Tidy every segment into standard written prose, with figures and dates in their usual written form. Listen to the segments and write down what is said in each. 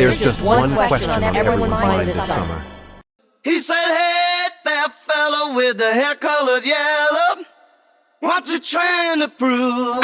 There's just one question on everyone's mind this summer. He said, hey, that fella with the hair colored yellow, what you trying to prove?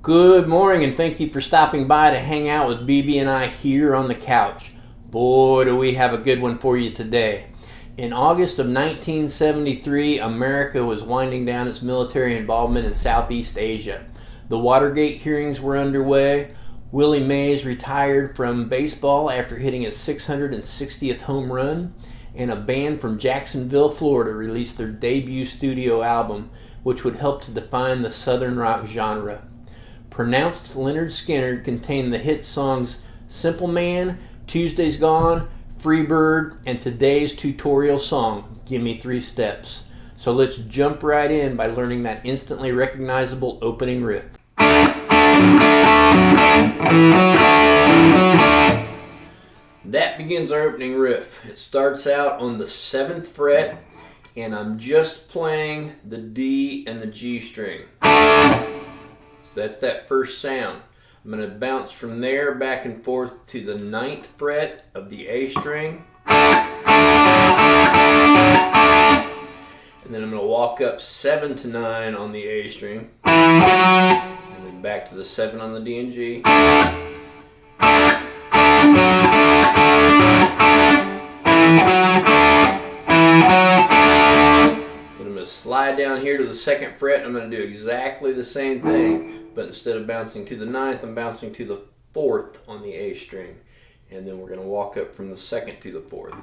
Good morning, and thank you for stopping by to hang out with BB and I here on the couch. Boy, do we have a good one for you today. In August of 1973, America was winding down its military involvement in Southeast Asia. The Watergate hearings were underway. Willie Mays retired from baseball after hitting his 660th home run, and a band from Jacksonville, Florida released their debut studio album, which would help to define the Southern rock genre. Pronounced Lynyrd Skynyrd contained the hit songs Simple Man, Tuesday's Gone, Free Bird, and today's tutorial song, Gimme 3 Steps. So let's jump right in by learning that instantly recognizable opening riff. That begins our opening riff. It starts out on the 7th fret, and I'm just playing the D and the G string. So that's that first sound. I'm going to bounce from there back and forth to the 9th fret of the A string. And then I'm going to walk up 7 to 9 on the A string. And then back to the 7 on the D and G. Then I'm going to slide down here to the 2nd fret. I'm going to do exactly the same thing. But instead of bouncing to the 9th, I'm bouncing to the 4th on the A string. And then we're going to walk up from the 2nd to the 4th.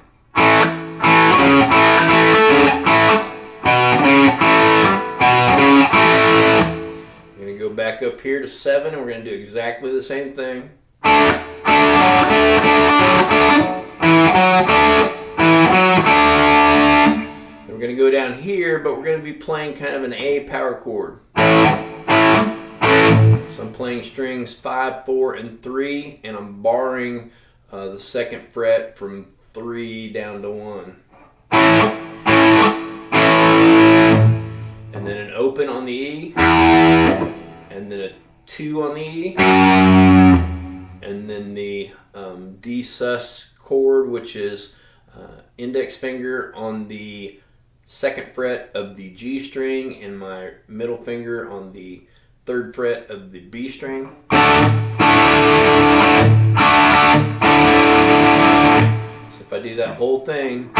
We're going to go back up here to 7, and we're going to do exactly the same thing. Then we're going to go down here, but we're going to be playing kind of an A power chord. So I'm playing strings 5, 4, and 3, and I'm barring the 2nd fret from 3 down to 1. And then an open on the E, and then a 2 on the E, and then the D sus chord, which is index finger on the 2nd fret of the G string and my middle finger on the 3rd fret of the B string. So if I do that whole thing,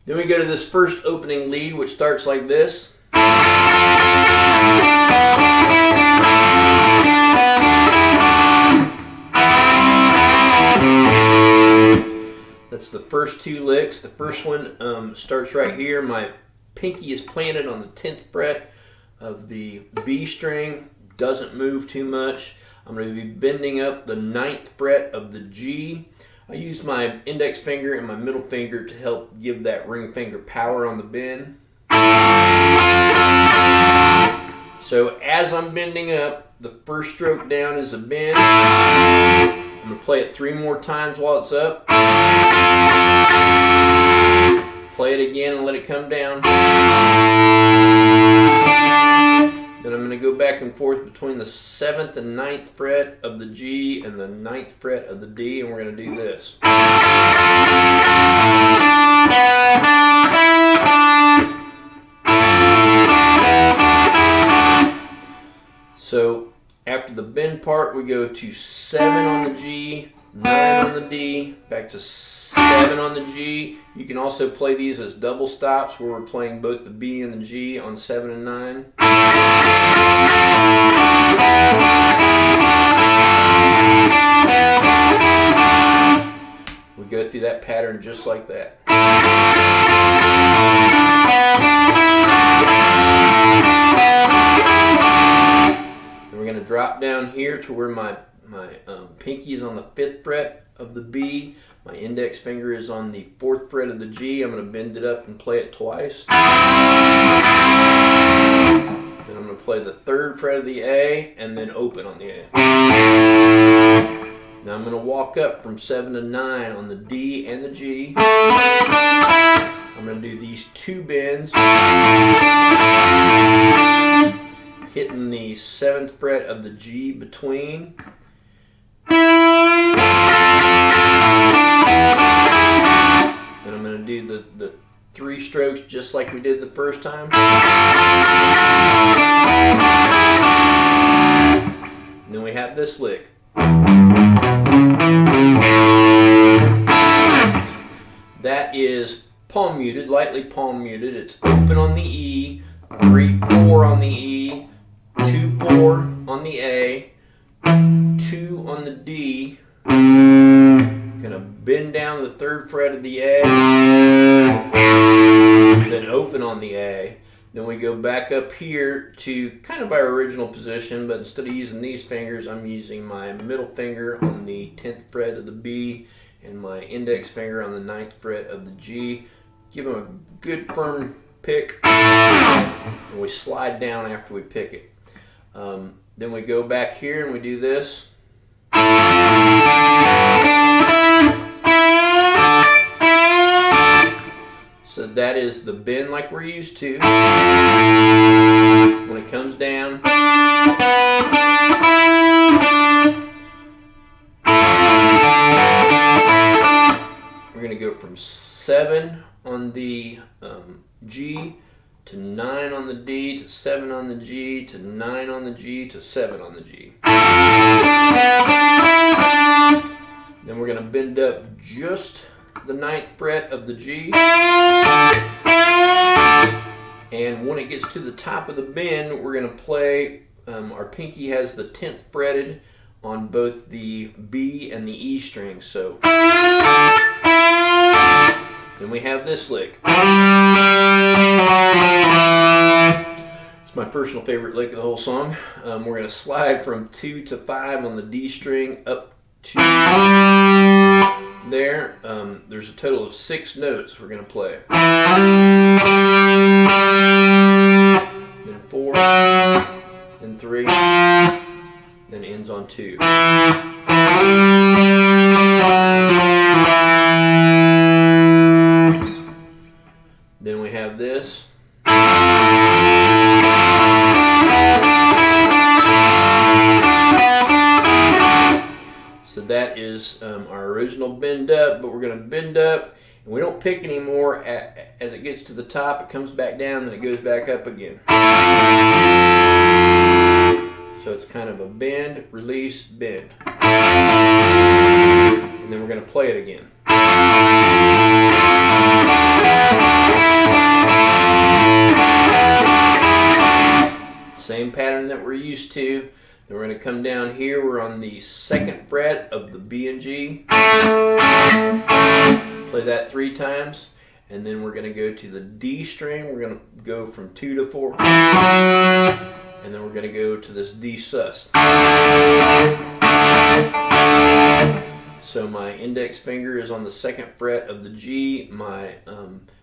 then we go to this first opening lead, which starts like this. That's the first 2 licks. The first one starts right here. My pinky is planted on the 10th fret of the B string. Doesn't move too much. I'm going to be bending up the 9th fret of the G. I use my index finger and my middle finger to help give that ring finger power on the bend. So as I'm bending up, the first stroke down is a bend. I'm going to play it 3 more times while it's up. Play it again and let it come down. Then I'm going to go back and forth between the 7th and 9th fret of the G and the 9th fret of the D, and we're going to do this. So after the bend part, we go to 7 on the G, 9 on the D, back to 7 on the G. You can also play these as double stops where we're playing both the B and the G on 7 and 9. We go through that pattern just like that. And we're going to drop down here to where my pinky is on the 5th fret of the B. My index finger is on the 4th fret of the G. I'm going to bend it up and play it twice. Then I'm going to play the 3rd fret of the A and then open on the A. Now I'm going to walk up from 7 to 9 on the D and the G. I'm going to do these 2 bends, hitting the 7th fret of the G between. Then I'm going to do the 3 strokes just like we did the first time. And then we have this lick. That is palm muted, lightly palm muted. It's open on the E, 3-4 on the E, 2-4 on the A, 2 on the D. Gonna bend down the 3rd fret of the A, then open on the A. Then we go back up here to kind of our original position, but instead of using these fingers, I'm using my middle finger on the 10th fret of the B and my index finger on the 9th fret of the G. Give them a good firm pick, and we slide down after we pick it. Then we go back here and we do this. So that is the bend like we're used to. When it comes down, we're going to go from 7 on the G to 9 on the D to 7 on the G to 9 on the G to 7 on the G. Then we're going to bend up just the 9th fret of the G, and when it gets to the top of the bend, we're going to play, our pinky has the 10th fretted on both the B and the E strings, so then we have this lick. It's my personal favorite lick of the whole song. We're going to slide from 2 to 5 on the D string up to there. There's a total of 6 notes we're going to play. Then 4, then 3, then ends on 2. Then we have this. So that is our original bend up, but we're going to bend up, and we don't pick anymore. As it gets to the top, it comes back down, then it goes back up again. So it's kind of a bend, release, bend. And then we're going to play it again. Same pattern that we're used to. Then we're going to come down here. We're on the 2nd fret of the B and G. Play that 3 times. And then we're going to go to the D string. We're going to go from 2 to 4. And then we're going to go to this D sus. So my index finger is on the 2nd fret of the G. My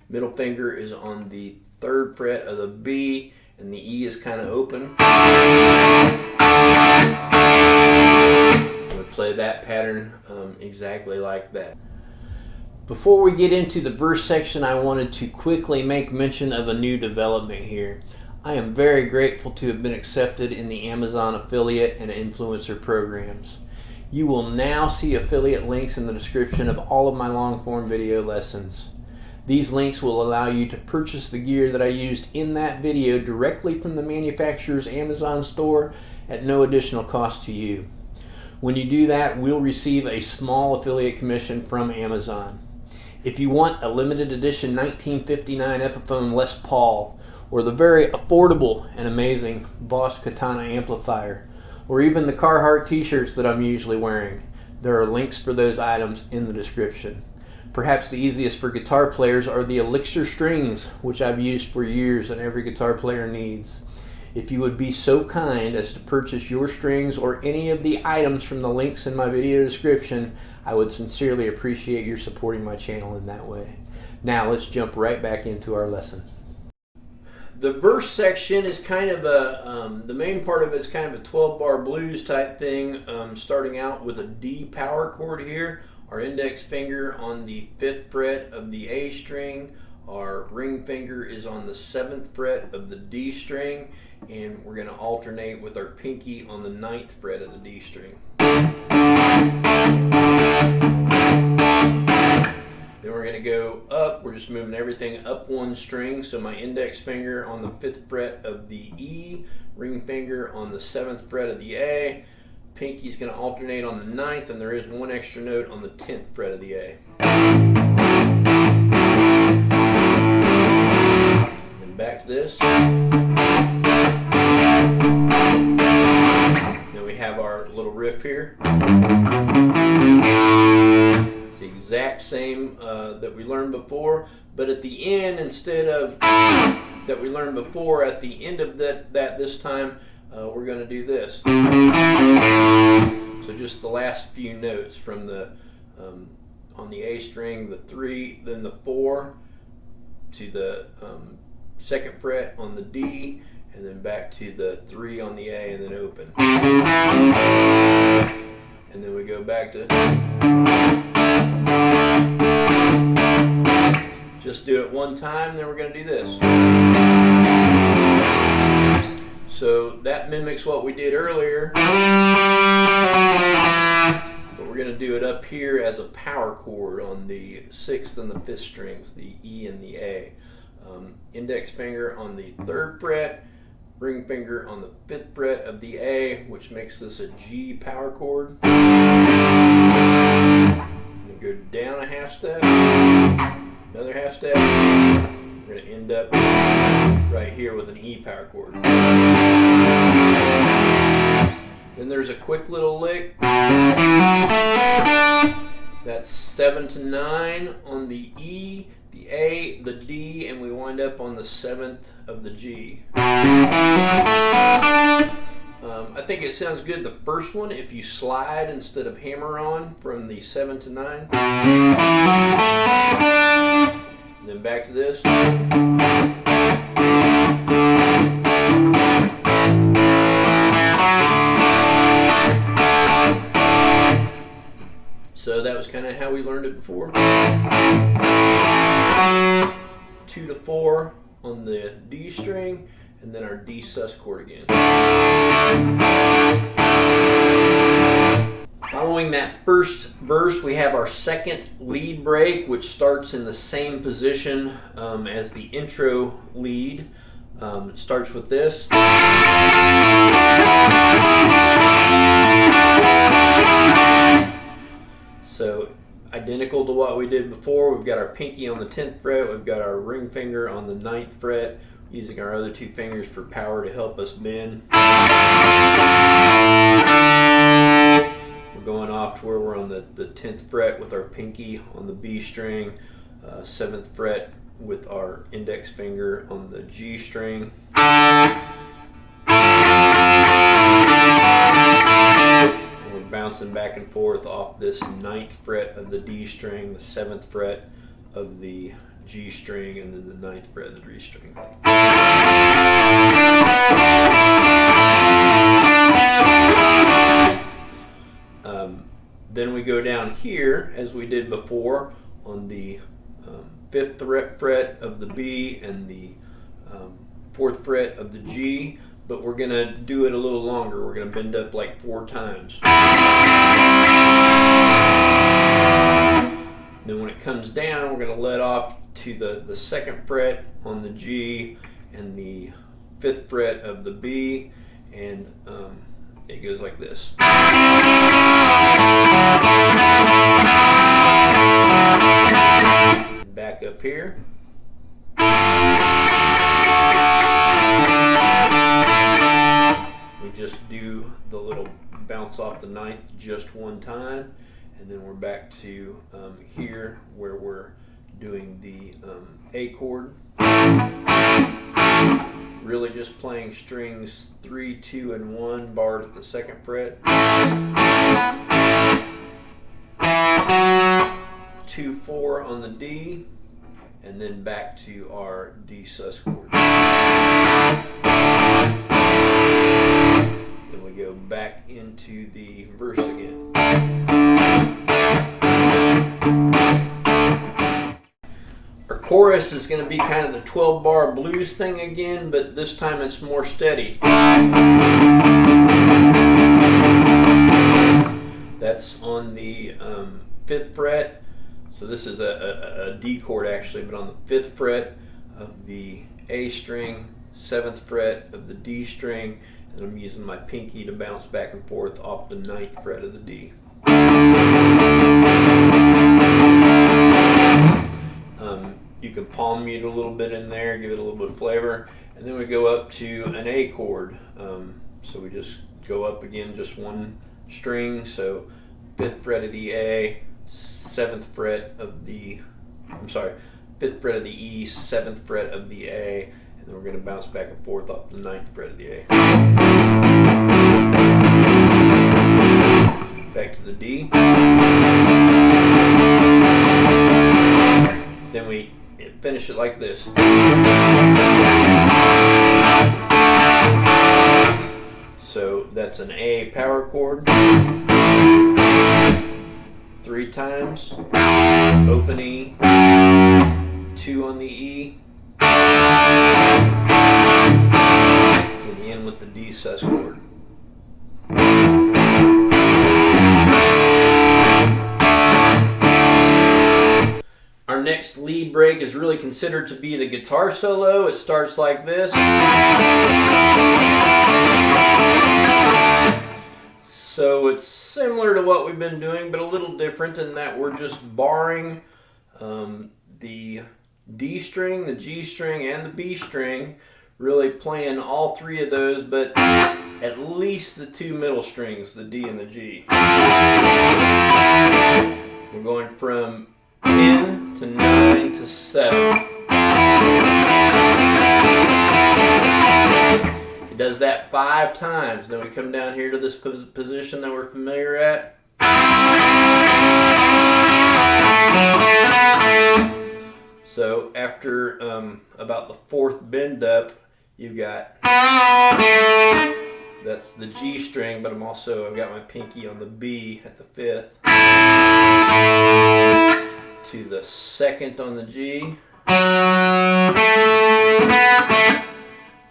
middle finger is on the 3rd fret of the B. And the E is kind of open. We play that pattern exactly like that. Before we get into the verse section, I wanted to quickly make mention of a new development here. I am very grateful to have been accepted in the Amazon affiliate and influencer programs. You will now see affiliate links in the description of all of my long-form video lessons. These links will allow you to purchase the gear that I used in that video directly from the manufacturer's Amazon store at no additional cost to you. When you do that, we'll receive a small affiliate commission from Amazon. If you want a limited edition 1959 Epiphone Les Paul, or the very affordable and amazing Boss Katana amplifier, or even the Carhartt t-shirts that I'm usually wearing, there are links for those items in the description. Perhaps the easiest for guitar players are the Elixir strings, which I've used for years and every guitar player needs. If you would be so kind as to purchase your strings or any of the items from the links in my video description, I would sincerely appreciate your supporting my channel in that way. Now let's jump right back into our lesson. The verse section is kind of the main part of it is kind of a 12-bar blues type thing, starting out with a D power chord here. Our index finger on the 5th fret of the A string, our ring finger is on the 7th fret of the D string, and we're going to alternate with our pinky on the 9th fret of the D string. Then we're going to go up, we're just moving everything up one string, so my index finger on the 5th fret of the E, ring finger on the 7th fret of the A, pinky's going to alternate on the 9th, and there is one extra note on the 10th fret of the A. Then back to this. Then we have our little riff here. It's the exact same that we learned before, but at the end, instead of that we learned before, at the end of that this time, we're going to do this. So just the last few notes from the on the A string, the 3, then the 4 to the 2nd fret on the D, and then back to the 3 on the A, and then open. And then we go back to. Just do it one time, then we're going to do this. So that mimics what we did earlier, but we're going to do it up here as a power chord on the 6th and the 5th strings, the E and the A. Index finger on the 3rd fret, ring finger on the 5th fret of the A, which makes this a G power chord. I'm going to go down a half step, another half step. We're going to end up right here with an E power chord. Then there's a quick little lick. That's 7 to 9 on the E, the A, the D, and we wind up on the 7th of the G. I think it sounds good, the first one, if you slide instead of hammer on from the 7 to 9. And then back to this. So that was kind of how we learned it before. 2 to 4 on the D string, and then our D sus chord again. Following that first verse, we have our second lead break, which starts in the same position as the intro lead. It starts with this. So identical to what we did before, we've got our pinky on the 10th fret, we've got our ring finger on the 9th fret, using our other two fingers for power to help us bend. We're going off to where we're on the 10th fret with our pinky on the B string, 7th fret with our index finger on the G string. We're bouncing back and forth off this 9th fret of the D string, the 7th fret of the G string, and then the 9th fret of the D string. Then we go down here, as we did before, on the 5th fret of the B and the 4th fret of the G, but we're going to do it a little longer. We're going to bend up like 4 times. Then when it comes down, we're going to let off to the 2nd fret on the G and the 5th fret of the B, and it goes like this. Back up here. We just do the little bounce off the 9th just one time, and then we're back to here where we're doing the A chord. Really just playing strings 3, 2, and 1 barred at the 2nd fret. 2, 4 on the D, and then back to our D sus chord. Then we go back into the verse again. Our chorus is going to be kind of the 12-bar blues thing again, but this time it's more steady. That's on the 5th fret. So this is a D chord actually, but on the 5th fret of the A string, 7th fret of the D string, and I'm using my pinky to bounce back and forth off the 9th fret of the D. You can palm mute a little bit in there, give it a little bit of flavor, and then we go up to an A chord. So we just go up again, just one string, so 5th fret of the A, 7th fret of the, 5th fret of the E, 7th fret of the A, and then we're going to bounce back and forth off the 9th fret of the A. Back to the D. Then we finish it like this. So that's an A power chord. 3 times. Open E. 2 on the E. And end with the D sus chord. Our next lead break is really considered to be the guitar solo. It starts like this. So it's similar to what we've been doing, but a little different in that we're just barring the D string, the G string, and the B string, really playing all 3 of those, but at least the 2 middle strings, the D and the G. We're going from 10 to 9 to 7. It does that 5 times. Then we come down here to this position that we're familiar at. So after about the 4th bend up, you've got, that's the G string, but I've got my pinky on the B at the 5th. To the 2nd on the G,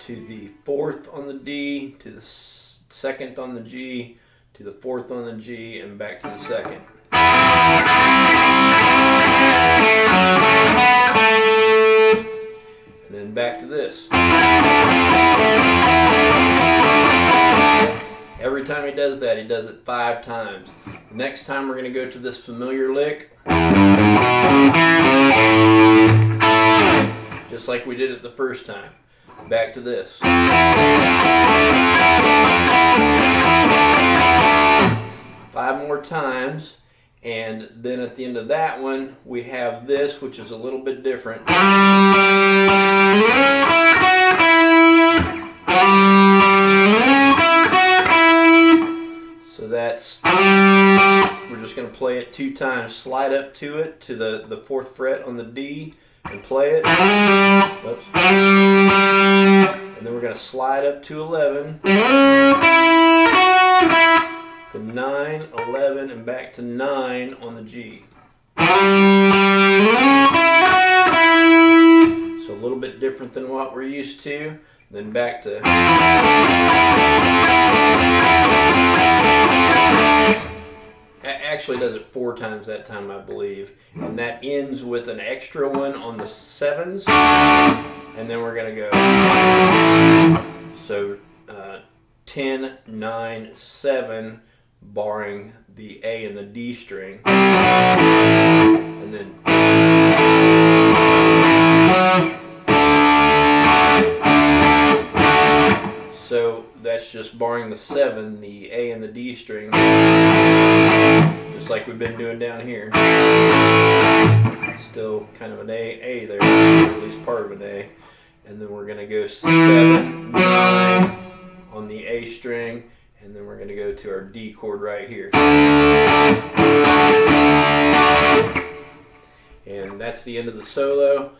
to the 4th on the D, to the 2nd on the G, to the 4th on the G, and back to the 2nd. And then back to this. Every time he does that, he does it 5 times. Next time we're going to go to this familiar lick. Just like we did it the first time. Back to this. 5 more times, and then at the end of that one we have this, which is a little bit different. So that's, we're just going to play it 2 times. Slide up to it, to the 4th fret on the D, and play it. Oops. And then we're going to slide up to 11, to 9, 11, and back to 9 on the G. So a little bit different than what we're used to. then back to. Actually does it 4 times that time, I believe, and that ends with an extra one on the 7s, and then we're gonna go so 10, 9, 7, barring the A and the D string, and then so that's just barring the 7, the A and the D string, just like we've been doing down here. Still kind of an A there, or at least part of an A. And then we're going to go 7, 9 on the A string, and then we're going to go to our D chord right here. And that's the end of the solo.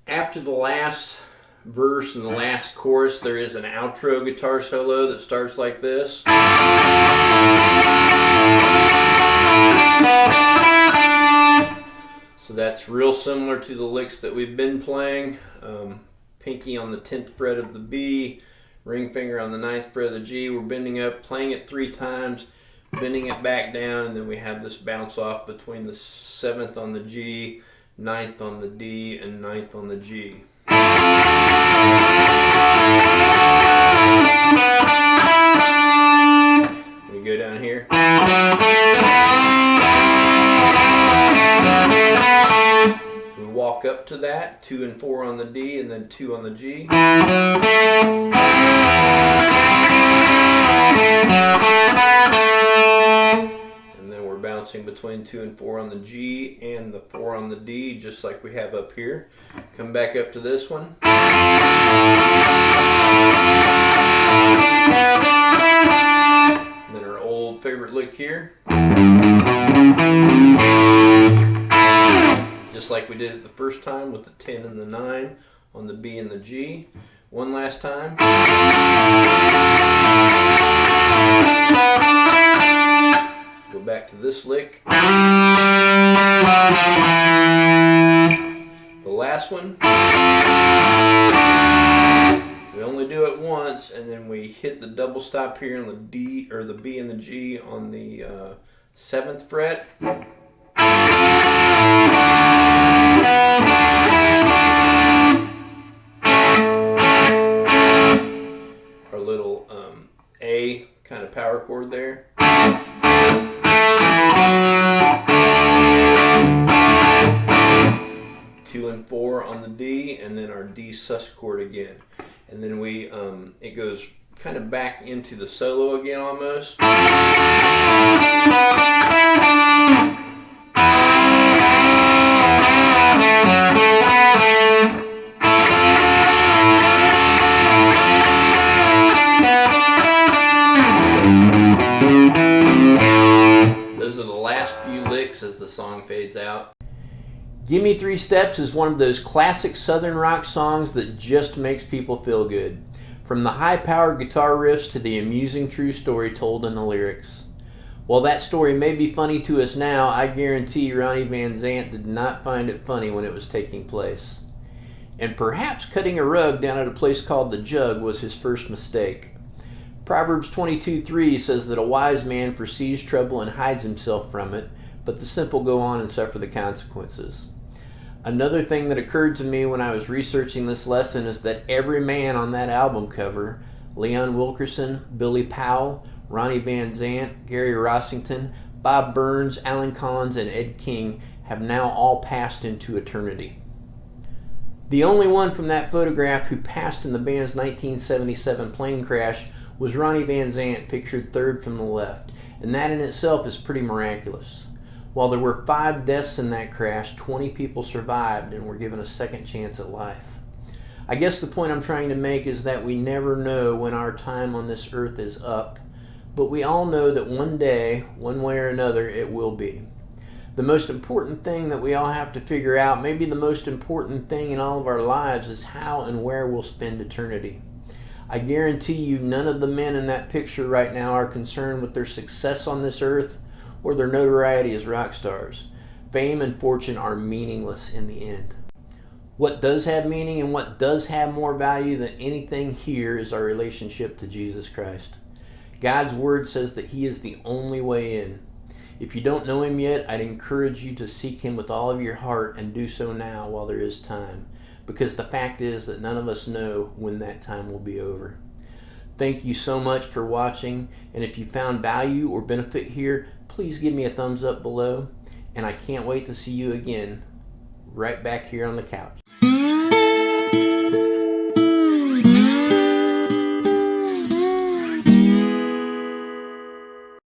After the last verse and the last chorus, there is an outro guitar solo that starts like this. So that's real similar to the licks that we've been playing. Pinky on the 10th fret of the B, ring finger on the 9th fret of the G. We're bending up, playing it 3 times, bending it back down, and then we have this bounce off between the 7th on the G, 9th on the D, and 9th on the G. We go down here. We walk up to that, 2 and 4 on the D, and then 2 on the G. And then we're bouncing between 2 and 4 on the G and the 4 on the D, just like we have up here. Come back up to this one. And then our old favorite lick here. Just like we did it the first time with the 10 and the 9 on the B and the G. One last time. Go back to this lick. The last one. We only do it once, and then we hit the double stop here on the D or the B and the G on the 7th fret. Our little A kind of power chord there. 2 and 4 on the D, and then our D sus chord again. And then we, it goes kind of back into the solo again almost. Those are the last few licks as the song fades out. Gimme 3 Steps is one of those classic Southern rock songs that just makes people feel good. From the high-powered guitar riffs to the amusing true story told in the lyrics. While that story may be funny to us now, I guarantee Ronnie Van Zant did not find it funny when it was taking place. And perhaps cutting a rug down at a place called The Jug was his first mistake. Proverbs 22:3 says that a wise man foresees trouble and hides himself from it, but the simple go on and suffer the consequences. Another thing that occurred to me when I was researching this lesson is that every man on that album cover, Leon Wilkerson, Billy Powell, Ronnie Van Zant, Gary Rossington, Bob Burns, Alan Collins, and Ed King, have now all passed into eternity. The only one from that photograph who passed in the band's 1977 plane crash was Ronnie Van Zant, pictured third from the left, and that in itself is pretty miraculous. While there were 5 deaths in that crash, 20 people survived and were given a second chance at life. I guess the point I'm trying to make is that we never know when our time on this earth is up, but we all know that one day, one way or another, it will be. The most important thing that we all have to figure out, maybe the most important thing in all of our lives, is how and where we'll spend eternity. I guarantee you none of the men in that picture right now are concerned with their success on this earth or their notoriety as rock stars. Fame and fortune are meaningless in the end. What does have meaning and what does have more value than anything here is our relationship to Jesus Christ. God's Word says that He is the only way in. If you don't know Him yet, I'd encourage you to seek Him with all of your heart and do so now while there is time. Because the fact is that none of us know when that time will be over. Thank you so much for watching, and if you found value or benefit here, please give me a thumbs up below, and I can't wait to see you again right back here on the couch.